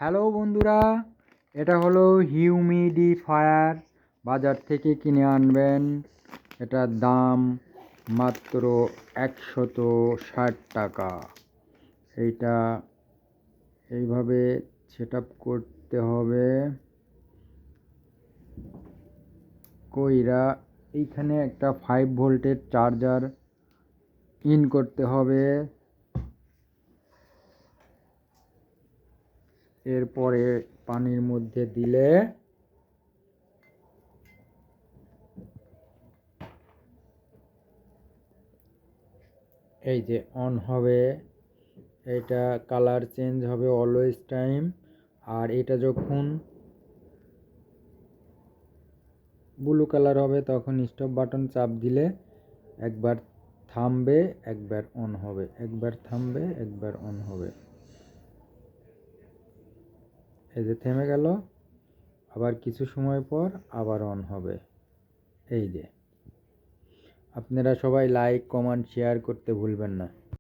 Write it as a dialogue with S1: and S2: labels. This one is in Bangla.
S1: হ্যালো বন্ধুরা, এটা হলো হিউমিডিফায়ার। বাজার থেকে কিনে আনবেন। এটার দাম মাত্র 160 টাকা। এইটা এইভাবে সেট আপ করতে হবে। কইরা এইখানে একটা 5 ভোল্টের চার্জার ইন করতে হবে। এরপরে পানির মধ্যে দিলে এই যে অন হবে। এটা কালার চেঞ্জ হবে অলওয়েজ টাইম। আর এটা যখন ব্লু কালার হবে তখন স্টপ বাটন চাপ দিলে একবার থামবে, একবার অন হবে, একবার থামবে, একবার অন হবে। এই যে থেমে গেল, আবার কিছু সময় পর আবার অন হবে। এই যে আপনারা সবাই লাইক, কমেন্ট, শেয়ার করতে ভুলবেন না।